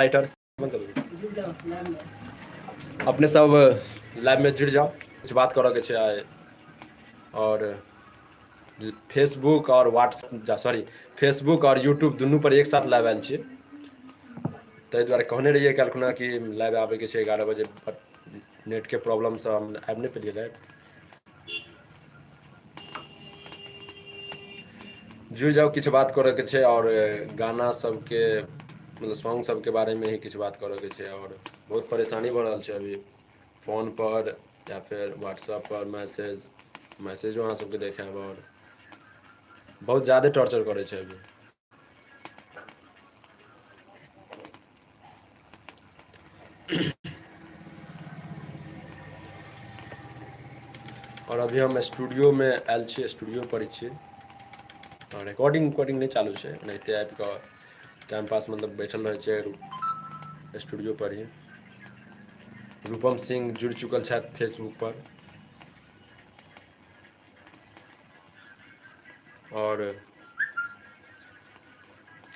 Writer अपने सब live में जुड़ जाओ, कुछ बात करऽ के छै आइ। और फेसबुक और व्हाट्सएप सॉरी फेसबुक और यूट्यूब दुनू पर एक साथ लाइव आयल छियै, ताहि दुआरे कहने रहियै काल्हिखुना कि लाइव आबैके छै 11 बजे, बट नेटके प्रॉब्लमसँ हम आबि नहि पेलियै लाइव। जुड़ि जाओ, किछु बात करऽके छै और गाना सबके मतलब सॉन्ग सबके बारेमे ही किछु बात करऽके छै। और बहुत परेशानी भऽ रहल छै अभी फोनपर या फिर व्हाट्सएपपर मैसेजो अहाँ सबके देखायब, और बहुत ज़्यादे टॉर्चर करै छै अभी। और अभी हम स्टूडियोमे आयल छियै, स्टूडियो पर छियै और रिकॉर्डिंग नहीं चालू छै, ओनाहिते आबि कऽ टाइम पास मतलब बैठल रहै छै स्टूडियो पर ही। रूपम सिंह जुड़ि चुकल छथि फेसबुक पर, और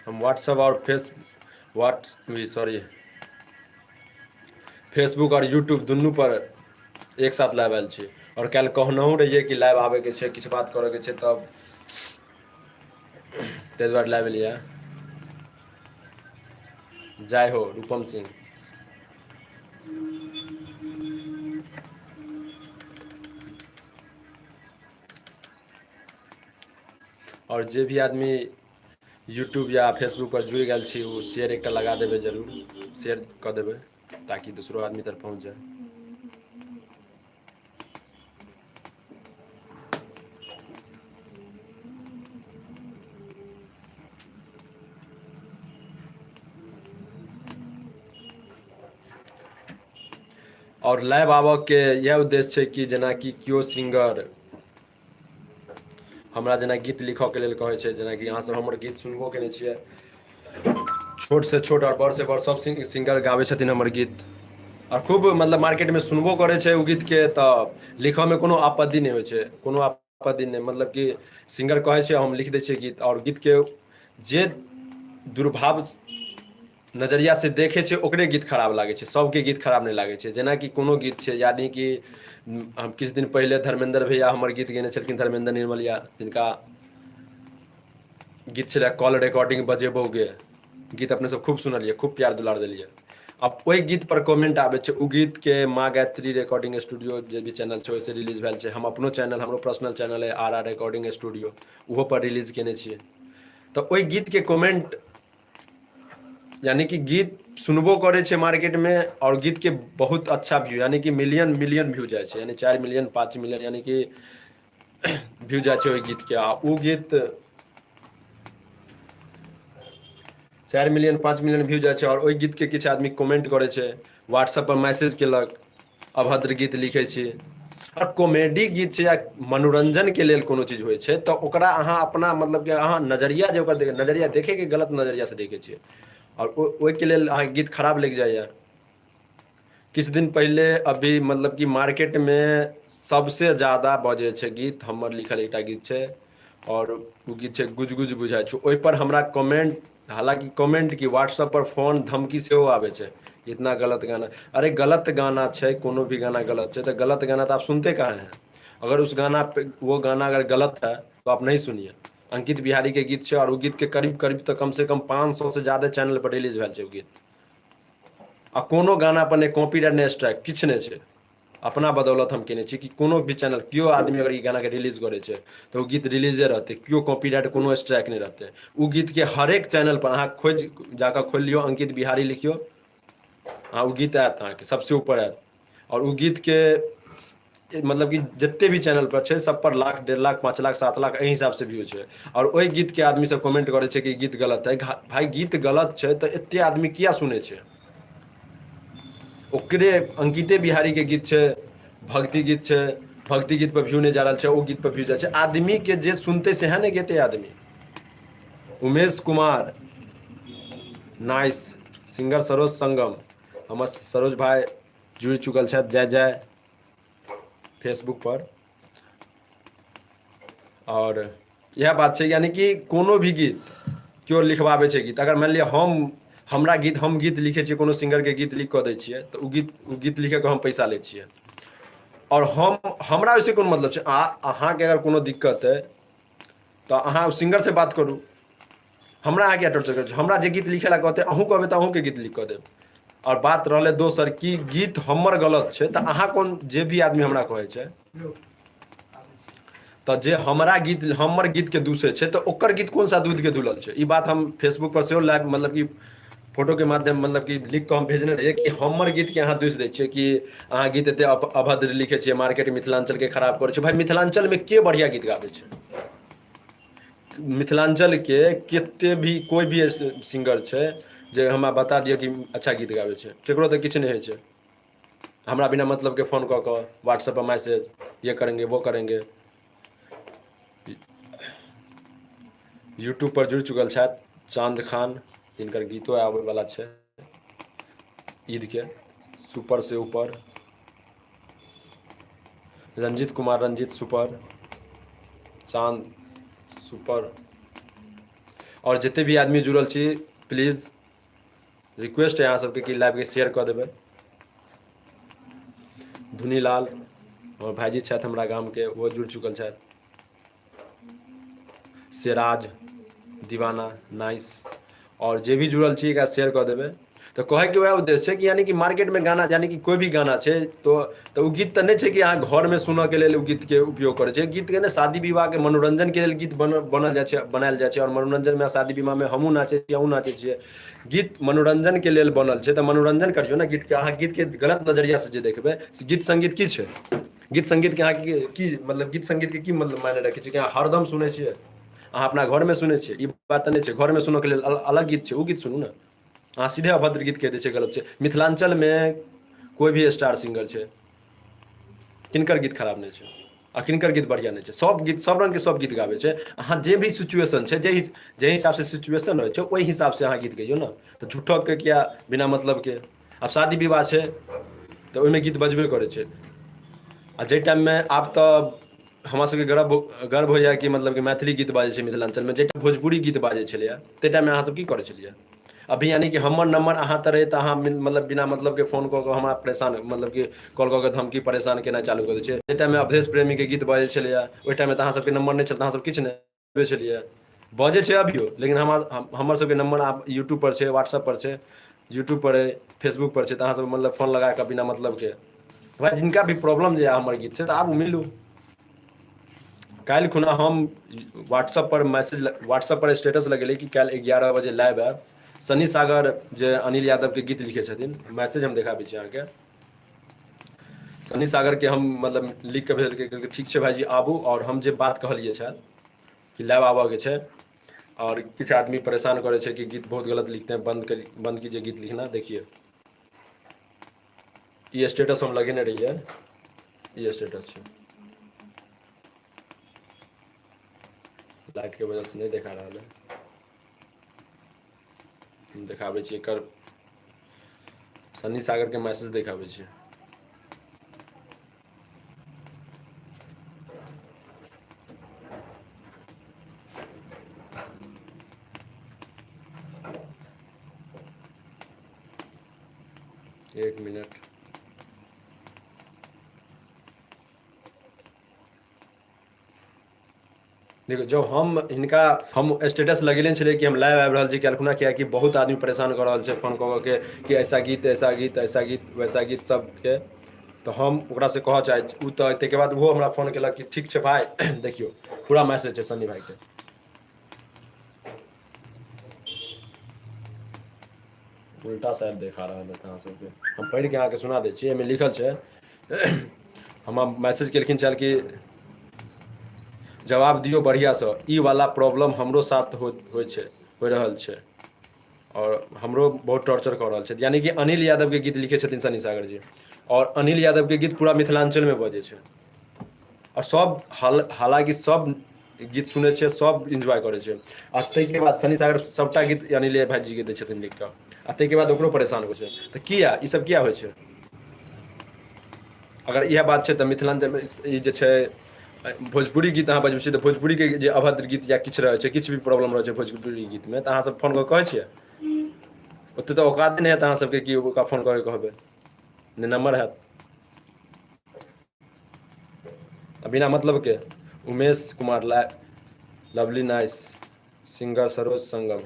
हम व्हाट्सएप और फेसबुक और यूट्यूब दुनू पर एक साथ लाइव आयल छी। और काल्हि कहनहुँ रहियै कि लाइव आबैके छै, किछु बात करऽके छै, तब ताहि दुआरे लाइव एलियै। जय हो रूपम सिंह। और जे भी आदमी यूट्यूब या फेसबुक पर जुड़ि गेल छी, ओ शेयर एकटा लगा देबै, जरूर शेयर कऽ देबै ताकि दोसरो आदमी तक पहुँच जाए। और लाइव आबऽके इएह उद्देश्य छै कि जेनाकि केओ सिंगर हमरा जेना गीत लिखऽके लेल कहै छै, जेनाकि अहाँसब हमर गीत सुनबो केने छियै, छोटसँ छोट और बड़सँ बड़ सब सिंगर गाबै छथिन हमर गीत, और खूब मतलब मार्केटमे सुनबो करै छै ओ गीतके, तऽ लिखऽमे कोनो आपत्ति नहि होइ छै, कोनो आपत्ति नहि, मतलब कि सिंगर कहै छै हम लिख दै छियै गीत, और गीतके जे दुर्भाव नजरिया से देखै छै ओकरे गीत खराब लागै छै, सबके गीत खराब नहि लागै छै। जेनाकि कोनो गीत छै, यानी कि हम किछु दिन पहिले धर्मेंद्र भैया हमर गीत गेने छलखिन, धर्मेंद्र निर्मलिया, जिनका गीत छलै कॉल रिकॉर्डिंग बजेबौगे, गीत अपने सब खूब सुनलियै, खूब प्यार दुलार देलियै। अब ओहि गीत पर कमेंट आबै छै, ओ गीत के माँ गायत्री रिकॉर्डिंग स्टूडियो जे भी चैनल छै ओहिसँ रिलीज भेल छै, हम अपनो चैनल, हमरो पर्सनल चैनल है RR रिकॉर्डिंग स्टूडियो, ओहो पर रिलीज केने छियै। तऽ ओहि गीतके कमेंट यानी कि गीत सुनबो करै छै मार्केटमे, और गीतके बहुत अच्छा व्यू, यानी कि मिलियन व्यू जाइ छै, यानी 4 मिलियन 5 मिलियन यानी कि व्यू जाइ छै ओहि गीतके। आ ओ गीत 4 मिलियन 5 मिलियन व्यू जाइ छै, और ओहि गीतके किछु आदमी कमेंट करै छै, व्हाट्सएप पर मैसेज केलक अभद्र गीत लिखै छी। और कॉमेडी गीत छै या मनोरंजनके लेल कोनो चीज होइ छै, तऽ ओकरा अहाँ अपना मतलब कि अहाँ नजरिया जे ओकर नजरिया देखैके गलत नजरियासँ देखै छियै, और ओहिके लेल अहाँके गीत खराब लागि जाइए। किछु दिन पहिले अभी मतलब कि मार्केटमे सबसे ज़्यादा बजै छै गीत, हमर लिखल एकटा गीत छै, और ओ गीत छै गुज गुज बुझाइ छौ। ओहिपर हमरा कमेंट, हालांकि कमेंट कि व्हाट्सएप पर फोन धमकी सेहो आबै छै, इतना गलत गाना, अरे गलत गाना छै, कोनो भी गाना गलत छै तऽ गलत गाना तो आप सुनते कहाँ हैं? अगर उस गाना पे वो गाना अगर गलत है तो आप नहीं सुनिए। अंकित बिहारी के गीत छै, और ओ गीत के करीब करीब तऽ कम से कम 500 से ज्यादा चैनल पर रिलीज भेल छै ओ गीत, आ कोनो गाना पर नहि कॉपीराइट नहि स्ट्राइक, किछु नहि छै। अपना बदौलत हम केने छी कि कोनो भी चैनल, केओ आदमी अगर ई गानाके रिलीज करै छै तऽ ओ गीत रिलीजे रहतै, केओ कॉपीराइट कोनो स्ट्राइक नहि रहतै। ओ गीतके हरेक चैनलपर अहाँ खोजि जाकऽ खोलि लियौ, अंकित बिहारी लिखियौ, हाँ ओ गीत आयत अहाँके सबसे ऊपर आयत। और ओ गीतके मतलब कि जतेक भी चैनल पर छै सब पर 1 लाख 1.5 लाख 5 लाख 7 लाख एहि हिसाबसँ व्यू छै। और ओहि गीतके आदमी सब कमेंट करै छै कि गीत गलत है। भाई गीत गलत छै तऽ एतेक आदमी किया सुनै छै? ओकरे अंकिते बिहारीके गीत छै, भक्ति गीत छै, भक्ति गीत पर व्यू नहि जा रहल छै, ओ गीत पर व्यू जाइ छै। आदमी के जे सुनतै सएह ने गेतै आदमी। उमेश कुमार नाइस, सिंगर सरोज संगम, हमर सरोज भाइ जुड़ि चुकल छथि, जय जय फेसबुक पर। और इएह बात छै, यानी कि कोनो भी गीत केओ लिखबाबै छै गीत, अगर मानि लिअ हमरा गीत हम गीत लिखै छियै, कोनो सिंगरके गीत लिख कऽ दै छियै तऽ ओ गीत लिखैके हम पैसा लै छियै। और हमरा ओहिसँ कोन मतलब छै। अहाँके अगर कोनो दिक्कत अइ तऽ अहाँ सिंगरसँ बात करू, हमरा अहाँ किया टॉर्चर करै छी। हमरा जे गीत लिखै लए कहतै अहूँ कहबै तऽ अहूँके गीत लिख कऽ देब। और बात रहलै दोसर कि गीत हमर गलत छै तऽ अहाँ कोन, जे भी आदमी हमरा कहै छै तऽ जे हमर गीतके दूसै छै तऽ ओकर गीत कोन सा दूधके धुलल छै। ई बात हम फेसबुक पर सेहो लाइव मतलब कि फोटोके माध्यम मतलब कि लिख कऽ हम भेजने रहियै कि हमर गीतके अहाँ दूसि दै छियै कि अहाँ गीत एतेक अभद्र लिखै छियै, मार्केट मिथिलाञ्चलके खराब करै छै। भाइ मिथिलाञ्चलमे के बढ़िआँ गीत गाबै छै? मिथिलाञ्चलके कतेक भी कोइ भी सिंगर छै जे हमरा बता दिअ कि अच्छा गीत गाबै छै, ककरो तऽ किछु नहि होइ छै। हमरा बिना मतलब के फ़ोन कऽ कऽ व्हाट्सएप पर मैसेज, ये करेंगे वो करेंगे। यूट्यूब पर जुड़ि चुकल छथि चाँद खान, जिनकर गीतो आबैवला छै ईदके, सुपर से ऊपर, रंजीत कुमार रंजीत सुपर, चाँद सुपर। और जते भी आदमी जुड़ल छी प्लीज़ रिक्वेस्ट है अहाँ सबके कि लाइवके शेयर कऽ देबै। धुनीलाल और भाईजी छथि हमरा गामके, ओहो जुड़ि चुकल छथि। सिराज दीवाना नाइस, और जे भी जुड़ल छी एकरा शेयर कऽ देबै। तऽ कहैके वएह उद्देश्य छै कि यानी कि मार्केटमे गाना, यानी कि कोई भी गाना छै तऽ ओ गीत तऽ नहि छै कि अहाँ घरमे सुनऽके लेल ओ गीतके उपयोग करै छै। गीतके ने शादी विवाहके मनोरञ्जनके लेल गीत बनायल जाइ छै। और मनोरञ्जनमे शादी विवाहमे हमहूँ नाचै छियै, अहूँ नाचै छियै। गीत मनोरञ्जनके लेल बनल छै तऽ मनोरञ्जन करियौ ने गीतके। अहाँ गीतके गलत नजरियासँ जे देखबै, गीत सङ्गीत की छै? गीत सङ्गीतके अहाँके की मतलब, गीत सङ्गीतके की मतलब मायने रखै छै कि अहाँ हरदम सुनै छियै? अहाँ अपना घरमे सुनै छियै, ई बात तऽ नहि छै। घरमे सुनऽके लेल अलग गीत छै, ओ गीत सुनू ने। अहाँ सीधे अभद्र गीत कहि दै छियै, गलत छै। मिथिलाञ्चलमे कोइ भी स्टार सिंगर छै, किनकर गीत खराब नहि छै आ किनकर गीत बढ़िआँ नहि छै। सब गीत, सब रङ्गके सब गीत गाबै छै। अहाँ जे भी सिचुएशन छै, जे हिसाबसँ सिचुएशन होइ छै ओहि हिसाबसँ अहाँ गीत गैयौ ने। तऽ झूठोके किया बिना मतलबके? आब शादी विवाह छै तऽ ओहिमे गीत बजबे करै छै। आ जाहि टाइममे आब तऽ हमरा सबके गर्व होइए कि मतलब कि मैथिली गीत बाजै छै मिथिलाञ्चलमे। जाहि टाइम भोजपुरी गीत बाजै छलैए ताहि टाइममे अहाँसब की करै छलियै? अभी यानी कि हमर नम्बर अहाँ तऽ रहै तऽ अहाँ मतलब बिना मतलबके फ़ोन कऽ कऽ हमरा परेशान, मतलब कि कॉल कऽ कऽ धमकी परेशान केनाइ चालू कऽ दै छियै। जाहि टाइममे अवधेश प्रेमीके गीत बाजै छलैए ओहि टाइममे तऽ अहाँ सबके नम्बर नहि छल, तऽ अहाँसब किछु नहि छलियै। बजै छै अभियो, लेकिन हमर सबके नम्बर आब यूट्यूब पर छै, व्हाट्सएप पर छै, यूट्यूब पर अइ, फेसबुक पर छै। तऽ अहाँसब मतलब फ़ोन लगा कऽ बिना मतलबके, भाइ जिनका भी प्रॉब्लम जे हमर गीत से तऽ आबू मिलू। काल्हि खुना हम व्हाट्सएप पर मैसेज, व्हाट्सएप पर स्टेटस लगेलियै कि काल्हि 11 बजे लाइव आयब। सन्नी सागर जे अनिल यादवके गीत लिखे छथिन, मैसेज हम देखाबै छी अहाँके। सन्नी सागरके हम मतलब लिख कऽ भेजलियै, ठीक छै भाइजी आबू। और हम जे बात कहलियै छल कि लाइव आबऽके छै, और किछु आदमी परेशान करै छै कि गीत बहुत गलत लिखते हैं, बंद कीजिए गीत लिखना। देखिए ये स्टेटस हम लगेने रहिए, ये स्टेटस छै। लाइटके वजहसँ नहि देखा रहल है, हम देखाबै छी। एकर सन्नी सागरके मैसेज देखाबै छी। एक मिनट, देखियौ जब हम स्टेटस लगेने छलियै कि हम लाइव आबि रहल छी काल्हिखुना, कियाकि बहुत आदमी परेशान कऽ रहल छै फ़ोन कऽ के कि ऐसा गीत ऐसा गीत ऐसा गीत वैसा गीत सबके। तऽ हम ओकरासँ कहऽ चाहै छी, ओ तऽ ताहिके बाद ओहो हमरा फ़ोन केलक कि ठीक छै भाइ, देखियौ पूरा मैसेज छै सन्नी भाइके। उल्टा शायद देखा रहल है अहाँ सबके, हम पढ़ि कऽ अहाँके सुना दै छी। एहिमे लिखल छै, हमरा मैसेज केलखिन छल कि जवाब दियौ बढ़िआँसँ, ई वाला प्रॉब्लम हमरो साथ हो रहल छै और हमरो बहुत टॉर्चर कऽ रहल छै। यानी कि अनिल यादवके गीत लिखे छथिन सन्नी सागर जी, और अनिल यादवके गीत पूरा मिथिलाञ्चलमे बजै छै। और सब हालाँकि सब गीत सुनै छै, सब इन्जॉय करै छै। आ ताहिके बाद सन्नी सागर सबटा गीत अनिल भाईजीके दै छथिन लिख कऽ, आ ताहिके बाद ओकरो परेशान होइ छै। तऽ किया ई सब किया होइ छै? अगर इएह बात छै तऽ मिथिलाञ्चलमे ई जे छै भोजपुरी गीत अहाँ बजबै छियै तऽ भोजपुरीके जे अभद्र गीत या किछु रहै छै, किछु भी प्रॉब्लम रहै छै भोजपुरी गीतमे, तऽ अहाँसब फ़ोन कऽ कहै छियै? ओते तो औकात नहीं है अहाँ सबके कि ओकरा फोन करके कहबे नहीं नंबर है बिना मतलब के Umesh Kumar lovely nice singer Saroj संगम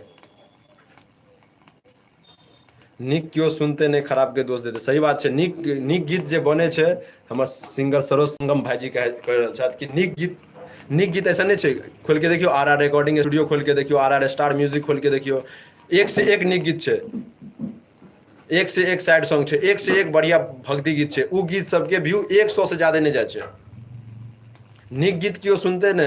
नीक क्यों सुनते नहीं खराब के दोष देते सही बात है नीक गीत जे बने छे हमर सिंगर सरोज संगम भाईजी कह रहल छथि कि नीक गीत ऐसा नहीं है खोल के देखियो आर रिकॉर्डिंग स्टूडियो खोल के देखियो आर स्टार म्यूजिक खोल के देखियो एक से एक नीक गीत है एक से एक सैड सॉन्ग है एक से एक बढ़िया भक्ति गीत है उ गीत सबके व्यू 100 से ज्यादा नहीं जाए नीक गीत क्यों सुनते ने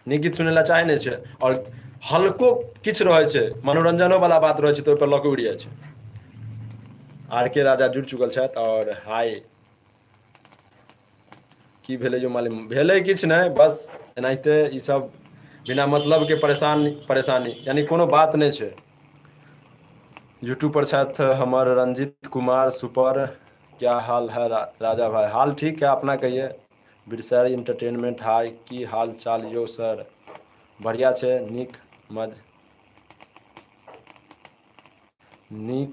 नीक गीत सुने ला चाहे नहीं है और हल्को किछ रहे छे मनोरंजनो वाला बात रहे छे तो पर लक उड़ जाए छे आर के राजा जुड़ चुकल छथि और हाय की भेले जो मालूम भेले किछ नहीं बस एनाहिते ई सब बिना मतलब के परेशानी यानी कोनो बात नहीं छे यूट्यूब पर छथि हमर रंजीत कुमार सुपर क्या हाल है राजा भाई हाल ठीक है अपना कहिए बिरसर इंटरटेनमेंट हाय की हाल चाल यो सर बढ़िया छे नीक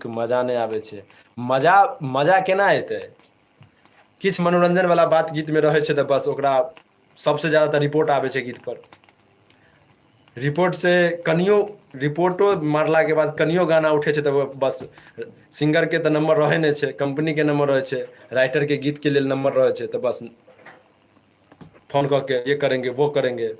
मजा नहीं आवे छे मजा केना एते किछ मनोरंजन वाला बात गीत में रहे छे तो बस ओकरा सबसे ज्यादा तो रिपोर्ट आवे छे गीत पर रिपोर्ट से रिपोर्टो मारला के बाद कनियो गाना उठे छे तो बस सिंगर के तो नंबर रहे नहीं छे कंपनी के नंबर रहे छे राइटर के गीत के लिए नंबर रहे छे तो बस फोन करके ये करेंगे वो करेंगे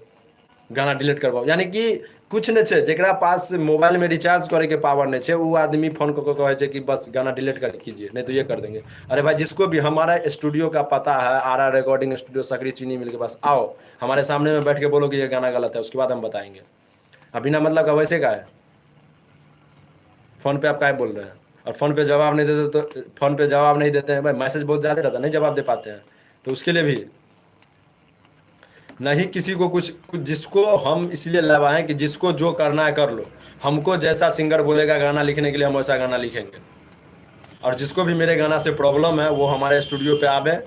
गाना डिलीट करवाओ यानी कि कुछ नहीं छे जेकरा पास मोबाइल में रिचार्ज करे के पावर नहीं छे वो आदमी फोन करके कहे छे कि बस गाना डिलीट कर कीजिए नहीं तो ये कर देंगे अरे भाई जिसको भी हमारा स्टूडियो का पता है आर रिकॉर्डिंग स्टूडियो सकरी चीनी मिल के पास आओ हमारे सामने में बैठ के बोलो कि ये गाना गलत है उसके बाद हम बताएंगे अब बिना मतलब का वैसे का है फोन पे आप क्या बोल रहे हैं और फोन पे जवाब नहीं देते तो फोन पे जवाब नहीं देते हैं भाई मैसेज बहुत ज़्यादा रहता है नहीं जवाब दे पाते हैं तो उसके लिए भी नहीं किसी को कुछ जिसको हम इसलिए लगाएं कि जिसको जो करना है कर लो हमको जैसा सिंगर बोलेगा गाना लिखने के लिए हम वैसा गाना लिखेंगे और जिसको भी मेरे गाना से प्रॉब्लम है वो हमारे स्टूडियो पे आवे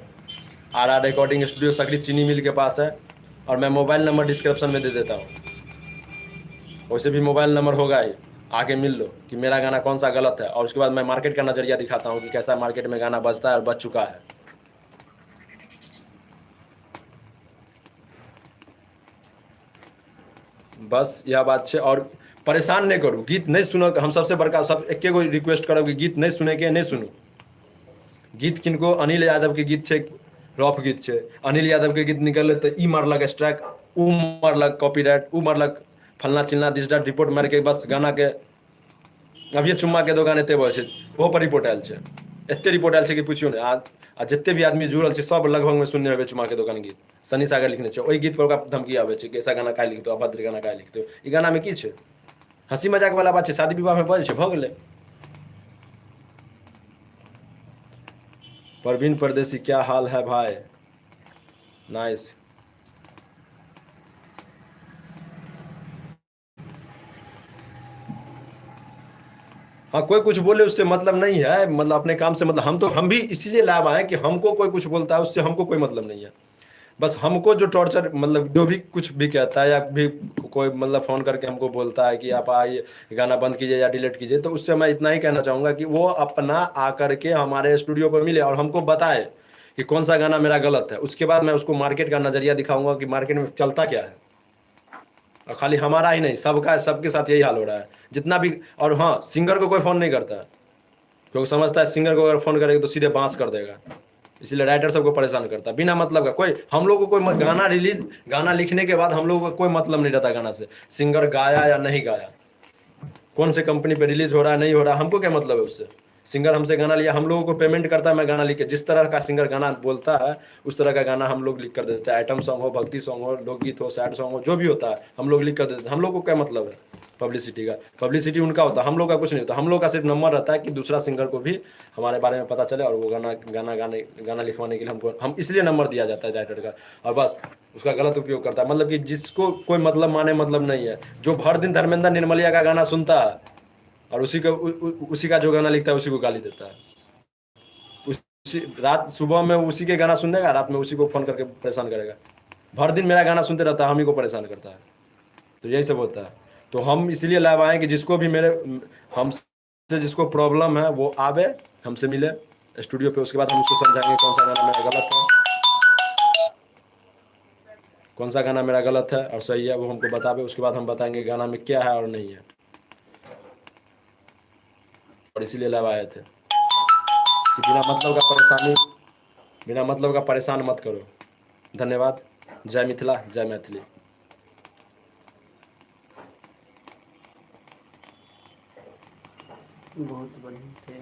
आर रिकॉर्डिंग स्टूडियो सकरी चीनी मिल के पास है और मैं मोबाइल नंबर डिस्क्रिप्शन में दे देता हूँ वैसे भी मोबाइल नंबर होगा ही आके मिल लो कि मेरा गाना कौन सा गलत है और उसके बाद मैं मार्केट का नज़रिया दिखाता हूँ कि कैसा मार्केट में गाना बजता है और बज चुका है बस यह बात है और परेशान नहीं करूँ गीत नहीं सुनो हम सबसे बड़का सब एक गो रिक्वेस्ट करब कि गीत नहीं सुने के नहीं सुनू गीत किनको अनिल यादव के गीत है रफ गीत है अनिल यादव के गीत निकल तो ई मारलक स्ट्राइक उ मारलक कॉपीराइट उ मारलक फलना चिलना दिस डाट रिपोर्ट मार के बस गाना के अभी चुम्मा के दोकान एते बस वो पर रिपोर्ट आयल है एते रिपोर्ट आयल है कि पूछियो ने आ जिते भी आदमी जुड़ल है सब लगभग में सुनने होबे चुम्मा के दोकान गीत सनी सागर लिखने छे ओई गीत पर ओकरा धमकी आवे छे कि ऐसा गाना काहे लिखतो अभद्र गाना काहे लिखतो ई गाना में की छे हंसी मजाक वाला बात छे शादी विवाह में बज छे भ गेलै परवीन परदेसी क्या हाल है भाई नाइस हाँ कोई कुछ बोले उससे मतलब नहीं है मतलब अपने काम से मतलब हम भी इसीलिए लाभ आए कि हमको कोई कुछ बोलता है उससे हमको कोई मतलब नहीं है बस हमको जो टॉर्चर मतलब जो भी कुछ भी कहता है या भी कोई मतलब फ़ोन करके हमको बोलता है कि आप आइए गाना बंद कीजिए या डिलीट कीजिए तो उससे मैं इतना ही कहना चाहूँगा कि वो अपना आकर के हमारे स्टूडियो पर मिले और हमको बताए कि कौन सा गाना मेरा गलत है उसके बाद मैं उसको मार्केट का नज़रिया दिखाऊंगा कि मार्केट में चलता क्या है और खाली हमारा ही नहीं सबके साथ यही हाल हो रहा है जितना भी और हाँ सिंगर को कोई फ़ोन नहीं करता है क्योंकि समझता है सिंगर को अगर फ़ोन करेगा तो सीधे बांस कर देगा इसलिए राइटर सबको परेशान करता है बिना मतलब का कोई हम लोग को कोई गाना लिखने के बाद हम लोगों को कोई मतलब नहीं रहता गाना से सिंगर गाया या नहीं गाया कौन से कंपनी पे रिलीज हो रहा है नहीं हो रहा हमको क्या मतलब है उससे सिंगर हमसे गाना लिया हम लोगों को पेमेंट करता है मैं गाना लिख के जिस तरह का सिंगर गाना बोलता है उस तरह का गाना हम लोग लिख कर देते हैं आइटम सॉन्ग हो भक्ति सॉन्ग हो लोकगीत हो सैड सॉन्ग हो जो भी होता है हम लोग लिख कर देते हैं हम लोग को क्या मतलब है पब्लिसिटी का पब्लिसिटी उनका होता है हम लोग का कुछ नहीं होता हम लोग का सिर्फ नंबर रहता है कि दूसरा सिंगर को भी हमारे बारे में पता चले और वो गाना लिखवाने के लिए हम इसलिए नंबर दिया जाता है राइटर का और बस उसका गलत उपयोग करता है मतलब कि जिसको कोई मतलब माने मतलब नहीं है जो भर दिन धर्मेंद्र निर्मलिया का गाना सुनता है और उसी का जो गाना लिखता है उसी को गाली देता है उसी रात सुबह में उसी के गाना सुन देगा रात में उसी को फोन करके परेशान करेगा भर दिन मेरा गाना सुनते रहता है हम ही को परेशान करता है तो यही सब होता है तो हम इसलिए लाभ आए कि जिसको भी हमसे जिसको प्रॉब्लम है वो आवे, हमसे मिले स्टूडियो पे, उसके बाद हम उसको समझाएंगे कौन सा गाना मेरा गलत है, कौन सा गाना मेरा गलत है और सही है, वो हमको बतावे। उसके बाद हम बताएंगे गाना में क्या है और नहीं है, और इसीलिए लाइव आए थे कि बिना मतलब का परेशानी, बिना मतलब का परेशान मत करो। धन्यवाद। जय मिथिला, जय मैथिली। बहुत बढ़िया थे।